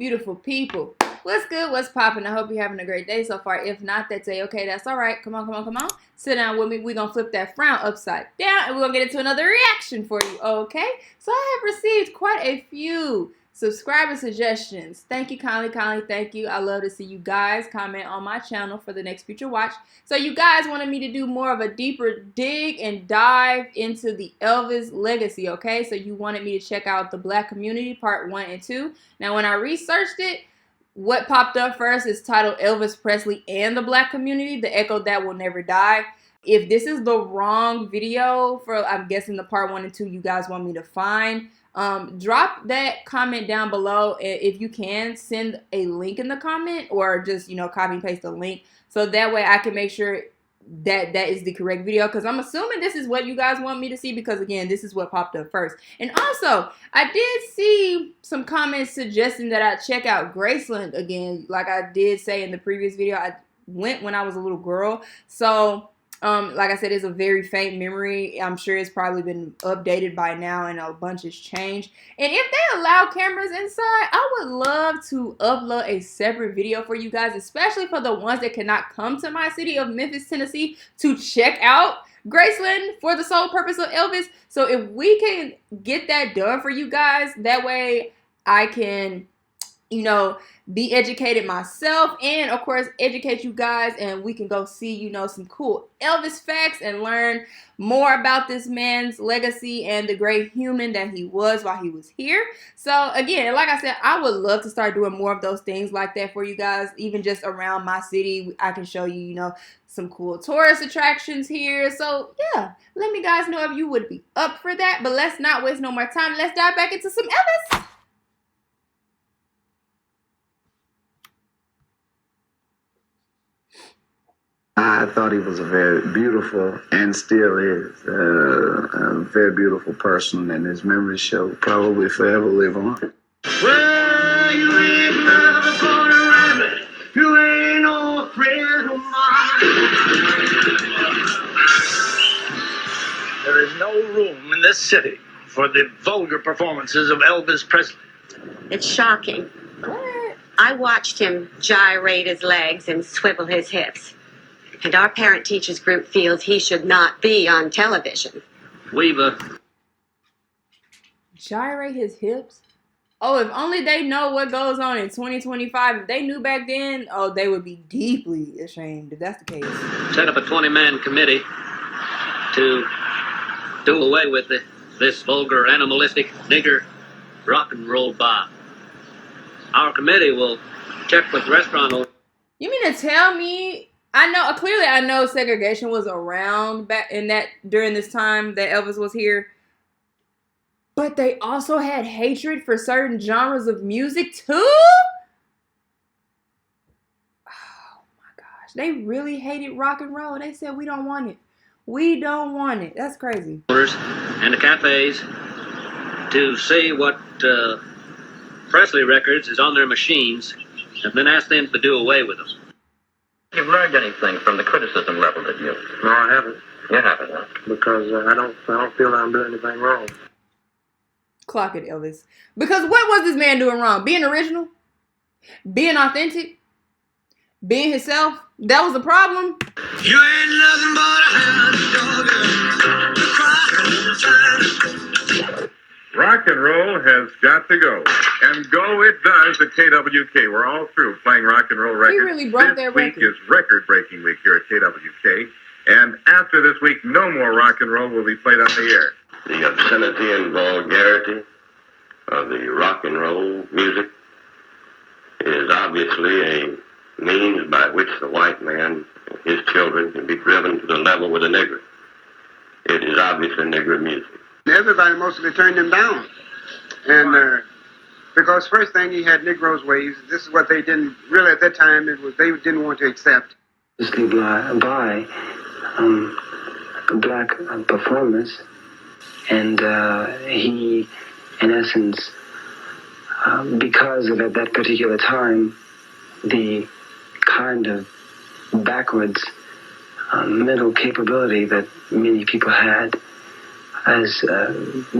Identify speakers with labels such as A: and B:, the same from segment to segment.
A: beautiful people. What's good? What's poppin'? I hope you're having a great day so far. If not, that's okay. That's all right. Come on. Sit down with me. We're going to flip that frown upside down, and we're going to get into another reaction for you, okay? So I have received quite a few subscriber suggestions. Thank you kindly. Thank you. I love to see you guys comment on my channel for the next future watch. So you guys wanted me to do more of a deeper dig and dive into the Elvis legacy, okay? So you wanted me to check out the Black Community Part 1 and 2. Now when I researched it, what popped up first is titled Elvis Presley and the Black Community, the echo that will never die. If this is the wrong video for, I'm guessing, the part 1 and 2 you guys want me to find, drop that comment down below. If you can, send a link in the comment, or just, copy and paste the link, so that way I can make sure that is the correct video, because I'm assuming this is what you guys want me to see, because again, this is what popped up first. And also, I did see some comments suggesting that I check out Graceland again. Like I did say in the previous video, I went when I was a little girl, so like I said, it's a very faint memory. I'm sure it's probably been updated by now and a bunch has changed. And if they allow cameras inside, I would love to upload a separate video for you guys, especially for the ones that cannot come to my city of Memphis, Tennessee to check out Graceland for the sole purpose of Elvis. So if we can get that done for you guys, that way I can, be educated myself, and of course educate you guys, and we can go see, some cool Elvis facts and learn more about this man's legacy and the great human that he was while he was here. So again, like I said, I would love to start doing more of those things like that for you guys, even just around my city. I can show you, some cool tourist attractions here. So yeah, let me guys know if you would be up for that. But let's not waste no more time. Let's dive back into some Elvis.
B: I thought he was a very beautiful, and still is, a very beautiful person, and his memory shall probably forever live on.
C: Well, you ain't never gonna rabbit. You ain't no friend of mine. There is no room in this city for the vulgar performances of Elvis Presley.
D: It's shocking.
A: What?
D: I watched him gyrate his legs and swivel his hips. And our parent-teachers group feels he should not be on television.
C: Weaver.
A: Gyrate his hips? Oh, if only they know what goes on in 2025. If they knew back then, oh, they would be deeply ashamed if that's the case.
E: Set up a 20-man committee to do away with this vulgar, animalistic, nigger rock and roll bar. Our committee will check with restaurant owners.
A: You mean to tell me, clearly I know segregation was around back in during this time that Elvis was here, but they also had hatred for certain genres of music too? Oh my gosh. They really hated rock and roll. They said, we don't want it. We don't want it. That's crazy.
E: And the cafes to see what Presley records is on their machines, and then ask them to do away with them.
F: You've learned anything from the criticism level that you?
G: No, I haven't.
F: You haven't, huh?
G: Because I don't feel I'm doing anything wrong.
A: Clock it, Elvis. Because what was this man doing wrong? Being original? Being authentic? Being himself? That was the problem?
C: You ain't nothing but a hound dog. Cry all the time.
H: Rock and roll has got to go. And go it does at KWK. We're all through playing rock and roll records.
A: He really broke their
H: This week
A: record.
H: is record-breaking week here at KWK. And after this week, no more rock and roll will be played on the air.
F: The obscenity and vulgarity of the rock and roll music is obviously a means by which the white man and his children can be driven to the level with a nigger. It is obviously nigger music.
G: Everybody mostly turned him down. And because first thing, he had Negroes' ways. This is what they didn't, really at that time, they didn't want to accept.
I: Mostly by black performers. And he, in essence, because of at that particular time, the kind of backwards mental capability that many people had, as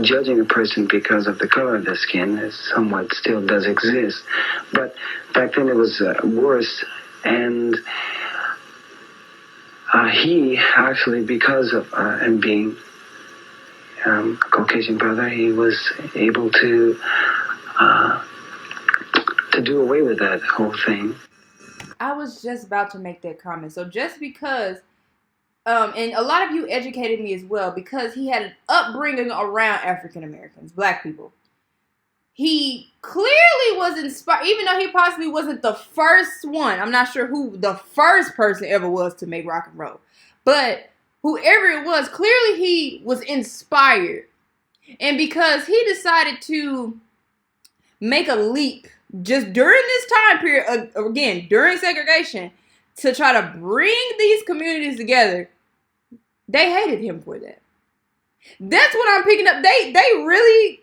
I: judging a person because of the color of their skin is somewhat still does exist. But back then it was worse, and he actually, because of him being a Caucasian brother, he was able to do away with that whole thing.
A: I was just about to make that comment. So just because, and a lot of you educated me as well, because he had an upbringing around African Americans, black people. He clearly was inspired, even though he possibly wasn't the first one. I'm not sure who the first person ever was to make rock and roll. But whoever it was, clearly he was inspired. And because he decided to make a leap just during this time period, again, during segregation, to try to bring these communities together, they hated him for that. That's what I'm picking up. They really...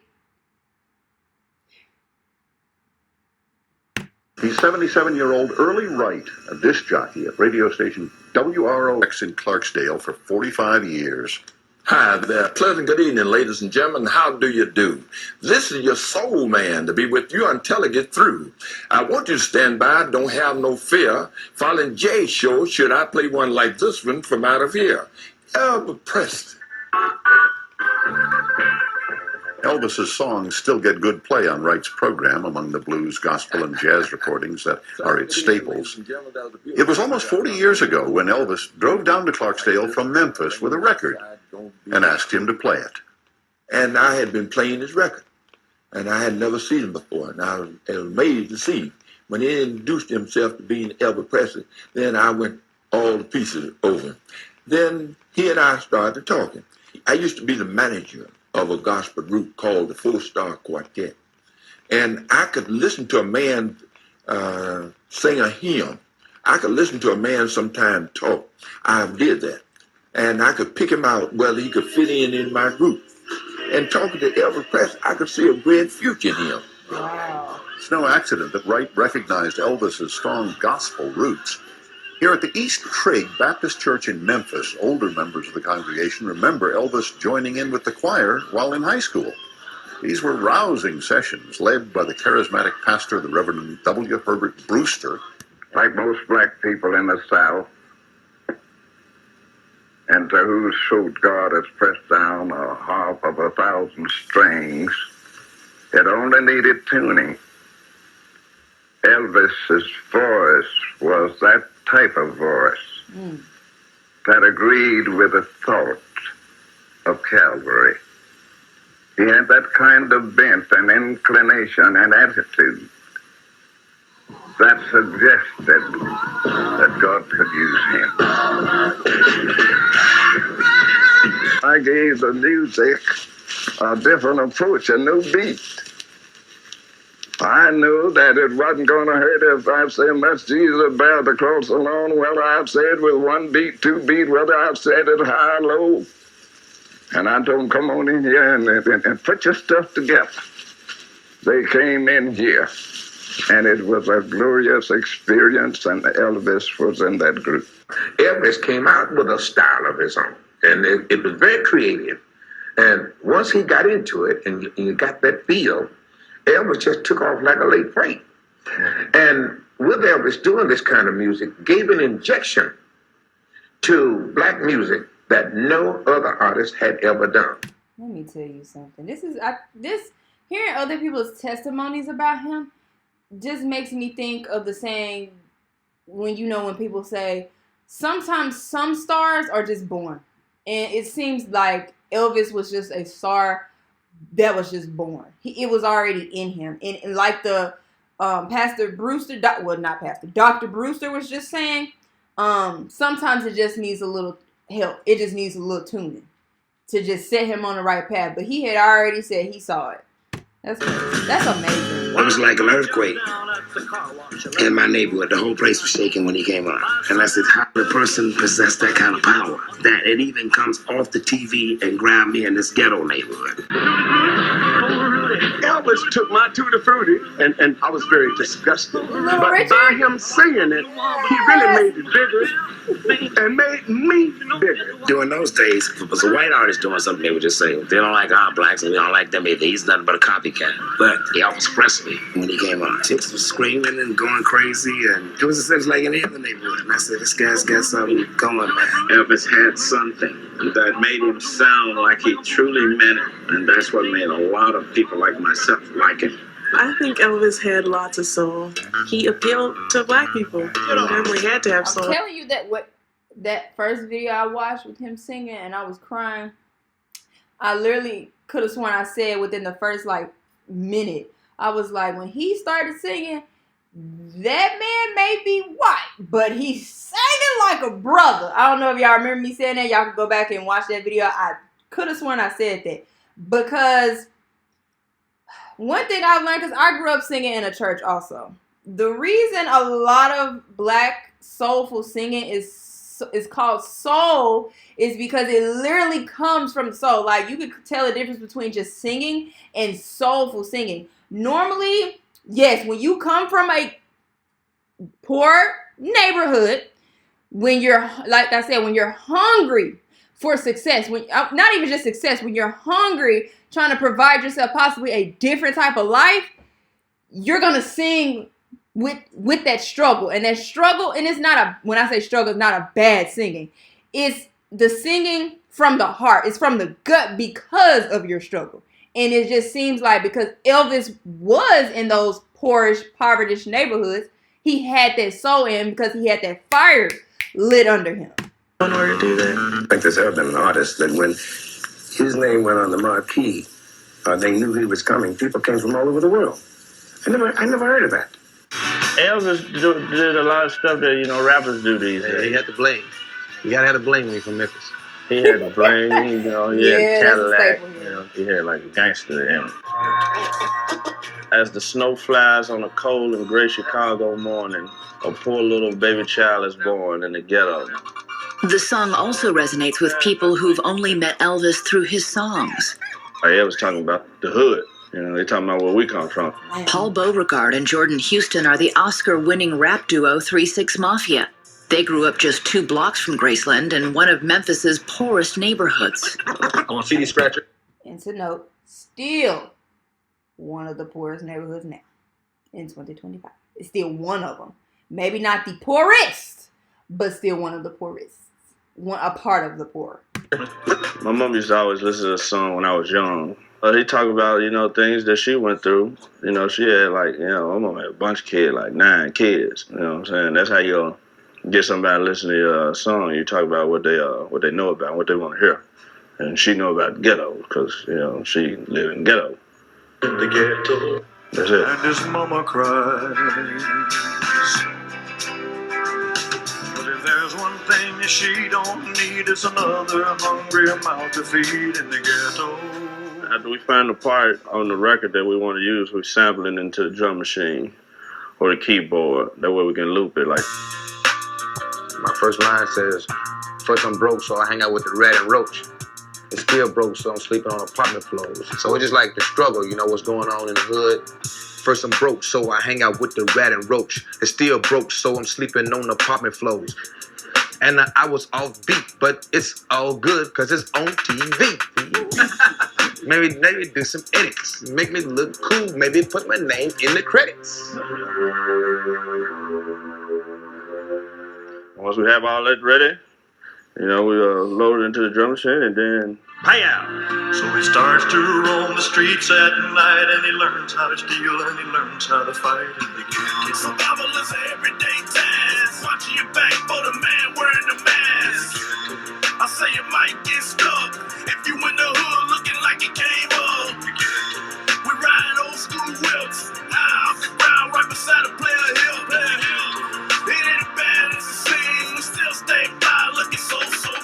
J: The 77-year-old Early Wright, a disc jockey at radio station WROX in Clarksdale for 45 years.
K: Hi there. Pleasant good evening, ladies and gentlemen. How do you do? This is your soul man to be with you until I get through. I want you to stand by, don't have no fear. Following Jay's show, should I play one like this one from out of here? Elvis Presley.
J: Elvis's songs still get good play on Wright's program among the blues, gospel, and jazz recordings that are its staples. It was almost 40 years ago when Elvis drove down to Clarksdale from Memphis with a record and asked him to play it.
K: And I had been playing his record, and I had never seen him before, and I was amazed to see him. When he introduced himself to being Elvis Presley, then I went all the pieces over. Then he and I started talking. I used to be the manager of a gospel group called the 4-Star Quartet. And I could listen to a man sing a hymn. I could listen to a man sometime talk. I did that. And I could pick him out whether he could fit in my group. And talking to Elvis Presley, I could see a great future in him.
A: Wow.
J: It's no accident that Wright recognized Elvis's strong gospel roots. Here at the East Trigg Baptist Church in Memphis, older members of the congregation remember Elvis joining in with the choir while in high school. These were rousing sessions led by the charismatic pastor, the Reverend W. Herbert Brewster.
F: Like most black people in the South, and to whose throat God has pressed down a harp of 1,000 strings, it only needed tuning. Elvis's voice was that type of voice that agreed with the thought of Calvary. He had that kind of bent and inclination and attitude that suggested that God could use him. I gave the music a different approach, a new beat. I knew that it wasn't going to hurt if I said, "Let's Jesus bear the cross alone," whether I've said with 1 beat, 2 beat, whether I've said it high or low. And I told them, "Come on in here and put your stuff together." They came in here, and it was a glorious experience, and Elvis was in that group.
K: Elvis came out with a style of his own, and it was very creative. And once he got into it and you got that feel, Elvis just took off like a late freight. And with Elvis doing this kind of music, gave an injection to black music that no other artist had ever done.
A: Let me tell you something. Hearing other people's testimonies about him just makes me think of the saying when people say, sometimes some stars are just born. And it seems like Elvis was just a star that was just born. It was already in him. And like the Pastor Brewster, Dr. Brewster was just saying, sometimes it just needs a little help. It just needs a little tuning to just set him on the right path. But he had already said he saw it. That's amazing.
L: It was like an earthquake in my neighborhood. The whole place was shaking when he came on. And I said, how did a person possess that kind of power? That it even comes off the TV and grab me in this ghetto neighborhood.
G: Elvis took my tutti frutti, and I was very disgusted. But
A: Richard?
G: by him singing it, he really made it bigger and made me bigger.
L: During those days, if it was a white artist doing something, they would just say, they don't like our blacks and we don't like them either. He's nothing but a copycat. But Elvis Presley, when he came on, chicks was screaming and going crazy, and it was like in any other neighborhood. And I said, this guy's got something going, man.
B: Elvis had something that made him sound like he truly meant it, and that's what made a lot of people like myself like him.
M: I think Elvis had lots of soul. He appealed to black people. He definitely had to have soul.
A: I'm telling you that first video I watched with him singing and I was crying, I literally could have sworn I said within the first minute, I was like, when he started singing, that man may be white, but he's singing like a brother. I don't know if y'all remember me saying that. Y'all can go back and watch that video. I could have sworn I said that. Because one thing I've learned, because I grew up singing in a church also. The reason a lot of black soulful singing is called soul is because it literally comes from soul. Like, you could tell the difference between just singing and soulful singing. Normally, yes, when you come from a poor neighborhood, when you're, like I said, when you're hungry for success, when not even just success, when you're hungry, trying to provide yourself possibly a different type of life, you're gonna sing with that struggle. And that struggle, and it's not when I say struggle, it's not a bad singing. It's the singing from the heart. It's from the gut because of your struggle. And it just seems like because Elvis was in those poorish, poverty neighborhoods, he had that soul in him because he had that fire lit under him.
M: In order to do that.
L: I think there's ever been an artist that when his name went on the marquee, they knew he was coming. People came from all over the world. I never heard of that.
B: Elvis did a lot of stuff that, rappers do these days.
N: He had the bling. You gotta have the bling when you're from Memphis.
B: He had the bling, he had Cadillac, he had like a gangster in him. As the snow flies on a cold and gray Chicago morning, a poor little baby child is born in the ghetto.
O: The song also resonates with people who've only met Elvis through his songs.
B: I was talking about the hood. They're talking about where we come from.
O: Paul Beauregard and Jordan Houston are the Oscar-winning rap duo 3-6 Mafia. They grew up just 2 blocks from Graceland in one of Memphis's poorest neighborhoods.
N: I want CD Scratcher.
A: And to note, still one of the poorest neighborhoods now in 2025. It's still one of them. Maybe not the poorest, but still one of the poorest. A part of the poor.
B: My mom used to always listen to a song when I was young. He talked about, things that she went through. She had my mom had a bunch of kids, like 9 kids. You know what I'm saying? That's how you get somebody to listen to your song. You talk about what they know about, what they want to hear. And she know about the ghetto because, she lived in the ghetto.
C: In the ghetto.
B: That's it.
C: And his mama cries. But if there's one thing that she don't need, it's another hungry mouth to feed in the ghetto.
B: After we find the part on the record that we want to use, we sample it into the drum machine or the keyboard. That way we can loop it like.
N: My first line says, first I'm broke, so I hang out with the rat and roach. It's still broke, so I'm sleeping on apartment floors. So it's just like the struggle, what's going on in the hood. First I'm broke, so I hang out with the rat and roach. It's still broke, so I'm sleeping on apartment floors. And I was off beat, but it's all good, because it's on TV. Maybe do some edits, make me look cool, maybe put my name in the credits.
B: Once we have all that ready, we load it into the drum machine and then pay out.
C: So he starts to roam the streets at night, and he learns how to steal and he learns how to fight in the ghetto. Survival is an everyday task, watching your back for the man wearing the mask. I say you might get stuck if you in the hood looking like you came up. We ride old school whips, high off the ground right beside a player hill. It ain't as bad as it seems, we still stay fly looking so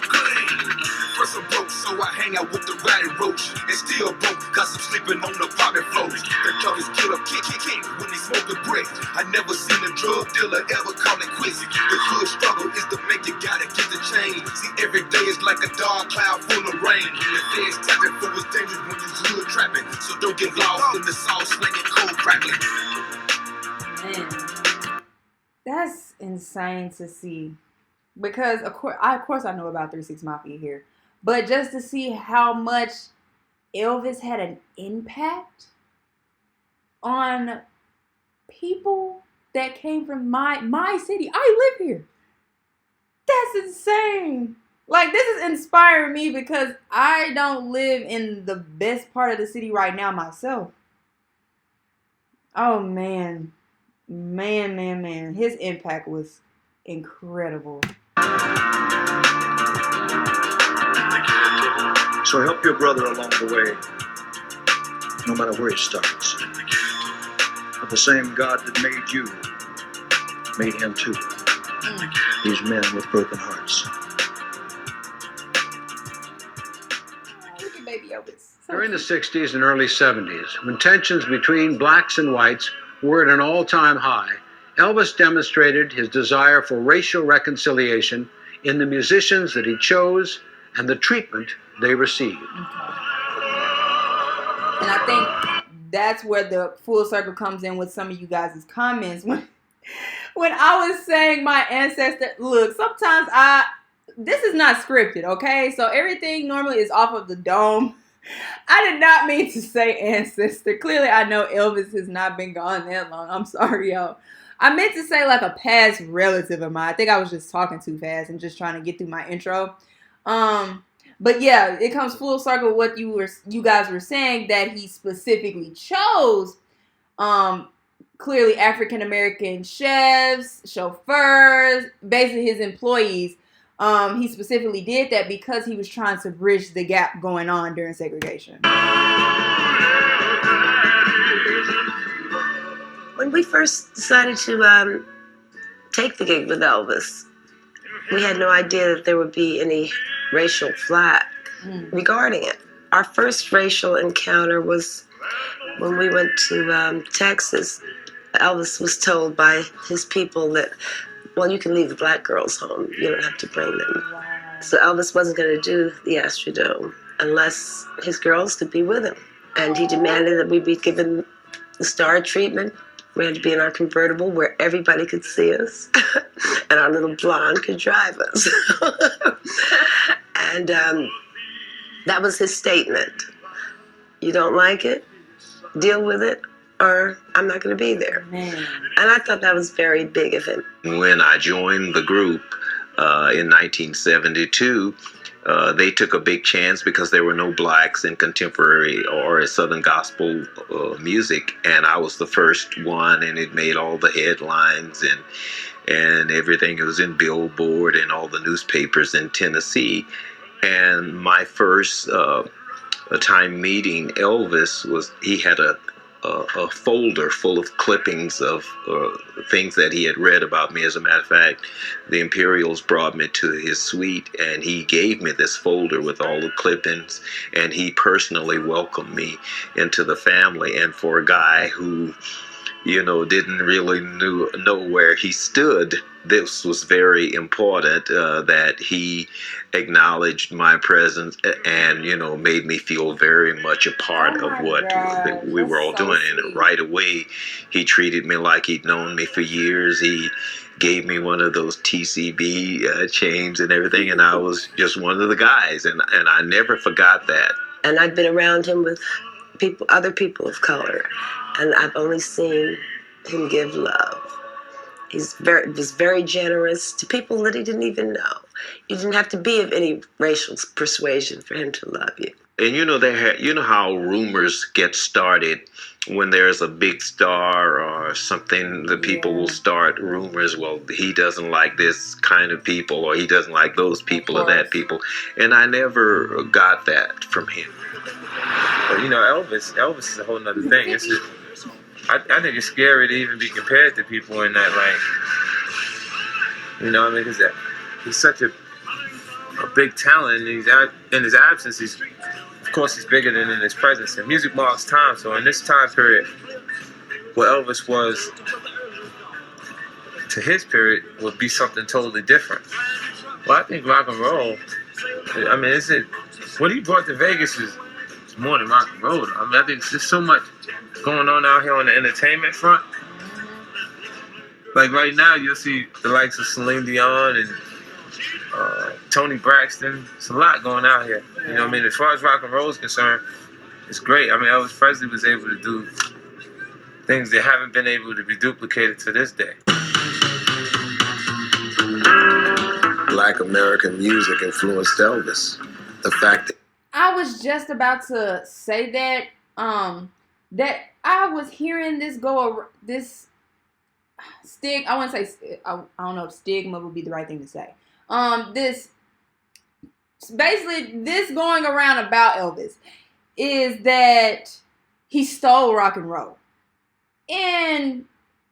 C: clean.
L: First I'm broke, so I hang out with the rat and roach. And still broke, cause I'm sleeping on apartment floors. The junkies kill up, kick when they smoke a brick. I never seen a drug dealer ever call it quits. The hood struggle is to make you gotta get the change. See, every day is like a dark cloud full of
C: the rain. The feds tapping for what's dangerous when you hood trapping. So don't get lost in the sauce, slinging cold crackling.
A: Man, that's insane to see. Because of course I know about 3 6 Mafia here, but just to see how much Elvis had an impact on people that came from my city. I live here. That's insane. Like, this is inspiring me because I don't live in the best part of the city right now myself. Oh man. Man. His impact was incredible.
P: So help your brother along the way, no matter where he starts. For the same God that made you, made him too. These men with broken hearts.
A: Look at baby Elvis.
Q: During the 60s and early 70s, when tensions between blacks and whites were at an all-time high, Elvis demonstrated his desire for racial reconciliation in the musicians that he chose and the treatment they received.
A: And I think that's where the full circle comes in with some of you guys' comments. When I was saying my ancestor, look, sometimes this is not scripted, okay? So everything normally is off of the dome. I did not mean to say ancestor. Clearly, I know Elvis has not been gone that long. I'm sorry, y'all. I meant to say like a past relative of mine. I think I was just talking too fast and just trying to get through my intro. But yeah, it comes full circle what you guys were saying, that he specifically chose clearly African American chefs, chauffeurs, basically his employees. He specifically did that because he was trying to bridge the gap going on during segregation.
R: When we first decided to take the gig with Elvis, we had no idea that there would be any racial flack regarding it. Our first racial encounter was when we went to Texas. Elvis was told by his people that, well, you can leave the black girls home. You don't have to bring them. Wow. So Elvis wasn't going to do the Astrodome unless his girls could be with him. And he demanded that we be given the star treatment. We had to be in our convertible where everybody could see us and our little blonde could drive us. And that was his statement. You don't like it? Deal with it, or I'm not going to be there. And I thought that was very big of him.
L: When I joined the group in 1972, they took a big chance because there were no blacks in contemporary or Southern gospel music, and I was the first one, and it made all the headlines and everything. It was in Billboard and all the newspapers in Tennessee. And my first time meeting Elvis he had a folder full of clippings of things that he had read about me. As a matter of fact, the Imperials brought me to his suite, and he gave me this folder with all the clippings, and he personally welcomed me into the family. And for a guy who, didn't really know where he stood, this was very important, that he acknowledged my presence and, made me feel very much a part of what we were all doing. And right away, he treated me like he'd known me for years. He gave me one of those TCB chains and everything, and I was just one of the guys, and I never forgot that.
R: And I've been around him with other people of color, and I've only seen him give love. He was very generous to people that he didn't even know. You didn't have to be of any racial persuasion for him to love you.
L: And you know how rumors get started when there's a big star or something. The people will start rumors. Well, he doesn't like this kind of people, or he doesn't like those people or that people. And I never got that from him.
S: But Elvis is a whole nother thing. It's just, I think it's scary to even be compared to people in that rank. Because he's such a big talent, and in his absence, he's bigger than in his presence. And music marks time, so in this time period, what Elvis was to his period would be something totally different. Well, I think rock and roll, what he brought to Vegas is more than rock and roll. I mean, I think there's so much going on out here on the entertainment front. Like right now, you'll see the likes of Celine Dion and Tony Braxton. It's a lot going out here. You know what I mean? As far as rock and roll is concerned, it's great. I mean, Elvis Presley was able to do things that haven't been able to be duplicated to this day.
L: Black American music influenced Elvis. The fact that
A: I was just about to say that that I was hearing this this stigma. I wouldn't say I don't know if stigma would be the right thing to say. This basically this going around about Elvis is that he stole rock and roll. And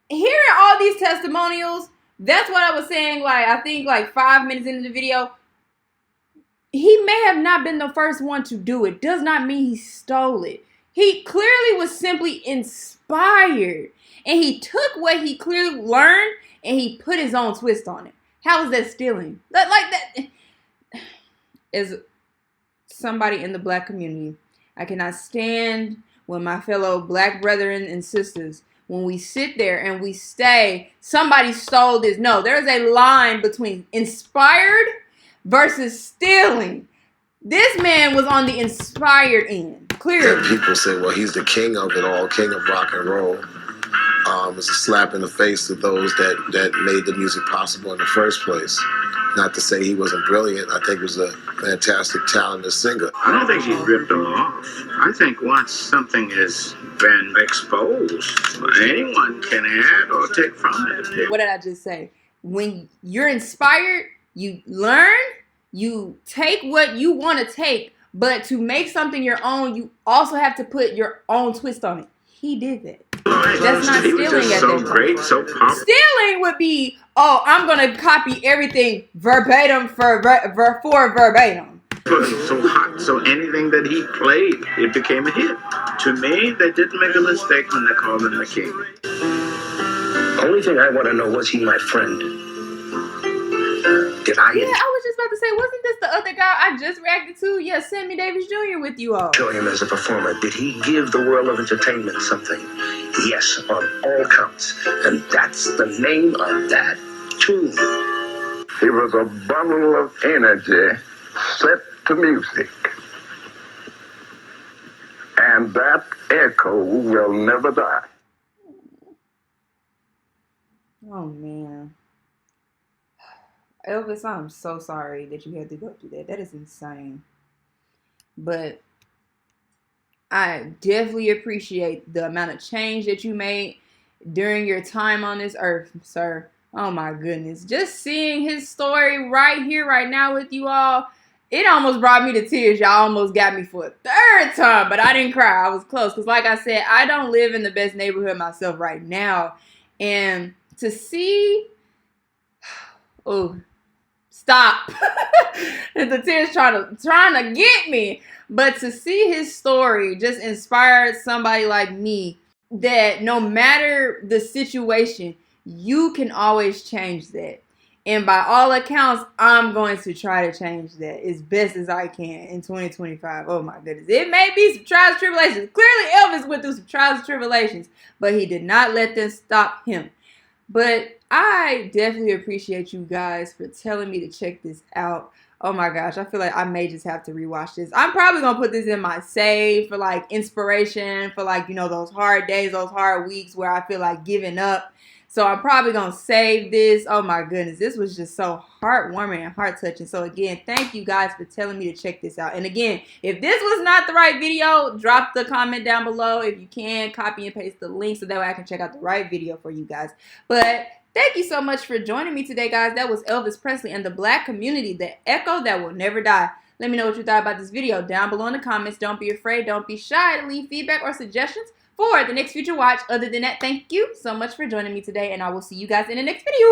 A: hearing all these testimonials, that's what I was saying. Like I think like 5 minutes into the video. He may have not been the first one to do it. Does not mean he stole it. He clearly was simply inspired. And he took what he clearly learned and he put his own twist on it. How is that stealing? Like that. As somebody in the black community, I cannot stand when my fellow black brethren and sisters, when we sit there and we say, somebody stole this. No, there's a line between inspired versus stealing. This man was on the inspired end, clearly.
L: people say, well, he's the king of it all, king of rock and roll. It's a slap in the face to those that made the music possible in the first place. Not to say he wasn't brilliant. I think he was a fantastic, talented singer.
T: I don't think he ripped them off. I think once something has been exposed, anyone can add or take from it.
A: What did I just say? When you're inspired, you learn, you take what you want to take, but to make something your own, you also have to put your own twist on it. He did that. That's not stealing at that point.
T: Great, so powerful.
A: Stealing would be, oh, I'm going to copy everything verbatim for verbatim.
T: So hot, so anything that he played, it became a hit. To me, they didn't make a mistake when they called him the king.
I: The only thing I want to know, was he my friend? Did I
A: Yeah, I was just about to say, wasn't this the other guy I just reacted to? Yeah, Sammy Davis Jr. with you all.
I: enjoy him as a performer? Did he give the world of entertainment something? Yes, on all counts. And that's the name of that tune.
U: He was a bundle of energy set to music. And that echo will never die.
A: Oh, man. Elvis, I'm so sorry that you had to go through that. That is insane. But I definitely appreciate the amount of change that you made during your time on this earth, sir. Oh my goodness. Just seeing his story right here, right now with you all, it almost brought me to tears. Y'all almost got me for a third time, but I didn't cry. I was close. Because like I said, I don't live in the best neighborhood myself right now. And to see... Oh... Stop. The tears trying to get me. But to see his story just inspired somebody like me that no matter the situation, you can always change that. And by all accounts, I'm going to try to change that as best as I can in 2025. Oh my goodness. It may be some trials and tribulations. Clearly Elvis went through some trials and tribulations, but he did not let them stop him. But I definitely appreciate you guys for telling me to check this out. Oh my gosh, I feel like I may just have to rewatch this. I'm probably going to put this in my save for like inspiration, for like, you know, those hard days, those hard weeks where I feel like giving up. So I'm probably going to save this. Oh my goodness, this was just so heartwarming and heart-touching. So again, thank you guys for telling me to check this out. And again, if this was not the right video, drop the comment down below. If you can, copy and paste the link so that way I can check out the right video for you guys. But thank you so much for joining me today, guys. That was Elvis Presley and the Black community, the echo that will never die. Let me know what you thought about this video down below in the comments. Don't be afraid. Don't be shy to leave feedback or suggestions for the next future watch. Other than that, thank you so much for joining me today, and I will see you guys in the next video.